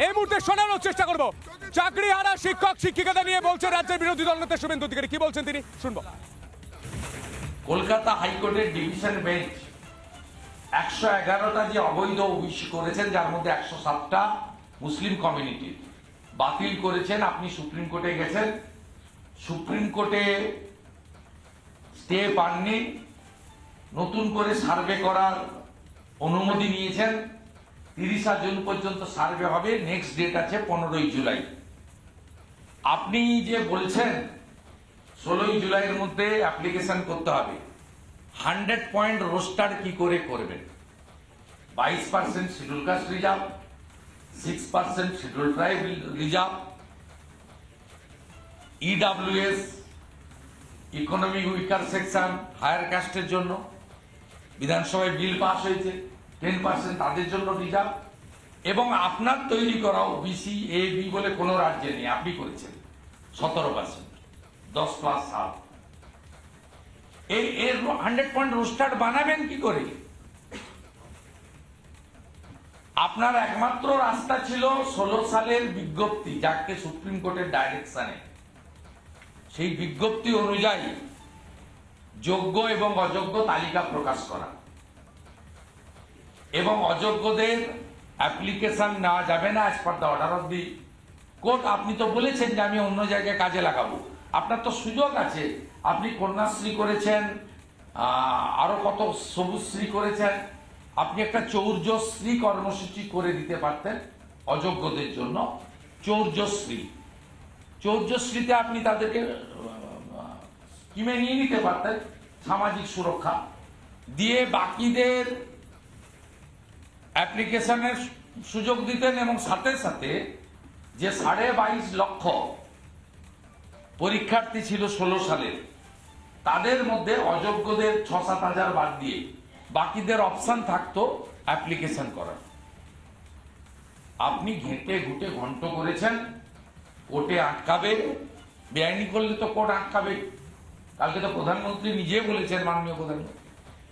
এই মুহূর্তে শোনানোর চেষ্টা করব। চাকরি হারা শিক্ষক শিক্ষিকাদের নিয়ে বলছে রাজ্যের বিরোধী দলনেতা শুভেন্দু অধিকারী, কি বলছেন তিনি শুনবো। কলকাতা হাইকোর্টের ডিভিশন বেঞ্চ 111টা যে অবৈধ ওবিসি করেছেন, যার মধ্যে 107টা মুসলিম কমিউনিটি বাতিল করেছেন। আপনি সুপ্রিম কোর্টে গেছেন, সুপ্রিম কোর্টে স্টে পাননি, নতুন করে সার্ভে করার অনুমতি নিয়েছেন। 30 জুন পর্যন্ত সার্ভে হবে, নেক্সট ডেট আছে 15 জুলাই। আপনি যে বলছেন 16 জুলাইয়ের মধ্যে অ্যাপ্লিকেশন করতে হবে, 100 পয়েন্ট রোস্টার কি করে করবেন? 22% schedule caste reserve, 6% schedule tribe reserve, EWS economic weaker section higher কাস্টের জন্য বিধানসভায় বিল পাস হয়েছে, 10% তাদের জন্য রিজার্ভ। এবং আপনার তৈরি করা ওবিসি এ বি বলে কোনো রাজ্যে নেই, আপনি করেছেন 17%, 10+7। এর 100 পয়েন্ট রোস্টার বানাবেন কি করে? আপনার একমাত্র রাস্তা ছিল 16 সালের বিজ্ঞপ্তি, যাকে সুপ্রিম কোর্টের ডাইরেকশনে, সেই বিজ্ঞপ্তি অনুযায়ী যোগ্য এবং অযোগ্য তালিকা প্রকাশ করা, এবং অযোগ্যদের অ্যাপ্লিকেশন নেওয়া যাবে না as per the order of the court. আপনি তো বলেছেন যে আমি অন্য জায়গায় কাজে লাগাবো, আপনার তো সুযোগ আছে। আপনি কন্যাশ্রী করেছেন, আরো কত সবুজশ্রী করেছেন, আপনি একটা চৌর্যশ্রী কর্মসূচি করে দিতে পারতেন অযোগ্যদের জন্য। চৌর্যশ্রীতে আপনি তাদেরকে স্কিমে নিয়ে নিতে পারতেন, সামাজিক সুরক্ষা দিয়ে বাকিদের অ্যাপ্লিকেশনের সুযোগ দিতেন। এবং সাথে সাথে যে 22.5 লক্ষ পরীক্ষার্থী ছিল 16 সালের, তাদের মধ্যে অযোগ্যদের 6-7 হাজার বাদ দিয়ে বাকিদের অপশন থাকতো অ্যাপ্লিকেশন করার। আপনি ঘেঁটে ঘুটে ঘন্ট করেছেন, কোর্টে আটকাবে, বেআইনি করলে তো কোর্ট আটকাবে। কালকে তো প্রধানমন্ত্রী নিজে বলেছেন, মাননীয় প্রধানমন্ত্রী,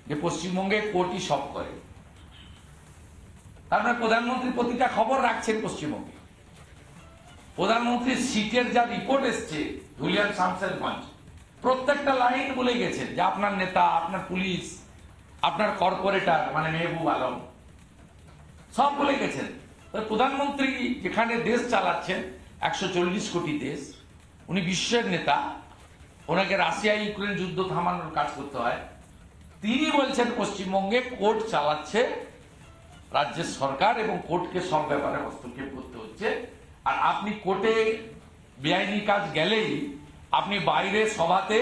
যে পশ্চিমবঙ্গে কোর্টই সব করে। তার মানে প্রধানমন্ত্রী প্রতিটা খবর রাখছেন পশ্চিমবঙ্গে। প্রধানমন্ত্রীর সিটের যা রিপোর্ট এসছে ধুলিয়ান শামসেরগঞ্জ, প্রত্যেকটা লাইন বলে গেছেন যে আপনার নেতা, আপনার পুলিশ, আপনার কর্পোরেটর মানে মেহবুব আলম সব বলে গেছেন। প্রধানমন্ত্রী যেখানে দেশ চালাচ্ছেন, 140 কোটি দেশ, উনি বিশ্বের নেতা, ওনাকে রাশিয়া ইউক্রেন যুদ্ধ থামানোর কাজ করতে হয়, তিনি বলছেন পশ্চিমবঙ্গে কোর্ট চালাচ্ছে রাজ্যের সরকার এবং কোর্টকে সব ব্যাপারে হস্তক্ষেপ করতে হচ্ছে। আর আপনি কোর্টে বেআইনি কাজ গেলেই আপনি বাইরে সভাতে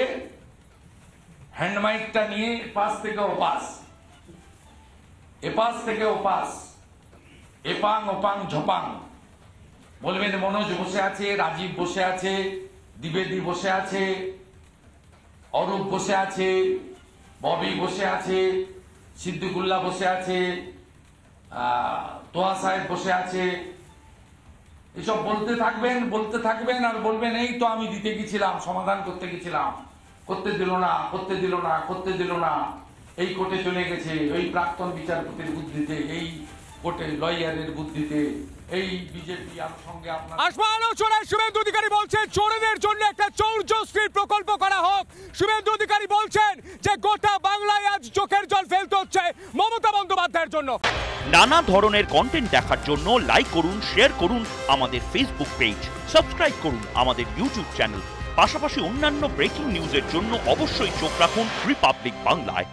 হ্যান্ডমাইকটা নিয়ে এপাশ থেকে ওপাশ, এপাশ থেকে ওপাশ, এপাং ওপাং ঝপাং বলবেন। মনোজ বসে আছে, রাজীব বসে আছে, দ্বিবেদী বসে আছে, অরূপ বসে আছে, ববি বসে আছে, সিদ্দিকুল্লাহ বসে আছে, তোয়া সাহেব বসে আছে। এসব বলতে থাকবেন আর বলবেন এই তো আমি দিতে গেছিলাম, সমাধান করতে গেছিলাম, করতে দিল না, এই কোর্টে চলে গেছে, এই প্রাক্তন বিচারপতির বুদ্ধিতে, এই কোর্টে লয়ারের বুদ্ধিতে, এই বিজেপি আর সঙ্গে আপনার আলোচনায় শুভেন্দু অধিকারী বলছেন চোরদের জন্য একটা চৌর্যশ্রী প্রকল্প করা হোক। শুভেন্দু অধিকারী বলছেন যে গোটা বাংলায় আজ চোখের জল ফেলতে হচ্ছে মমতা বন্দ্যোপাধ্যায়ের জন্য। নানা ধরনের কন্টেন্ট দেখার জন্য লাইক করুন, শেয়ার করুন আমাদের ফেসবুক পেজ, সাবস্ক্রাইব করুন আমাদের ইউটিউব চ্যানেল। পাশাপাশি অন্যান্য ব্রেকিং নিউজের জন্য অবশ্যই চোখ রাখুন রিপাবলিক বাংলায়।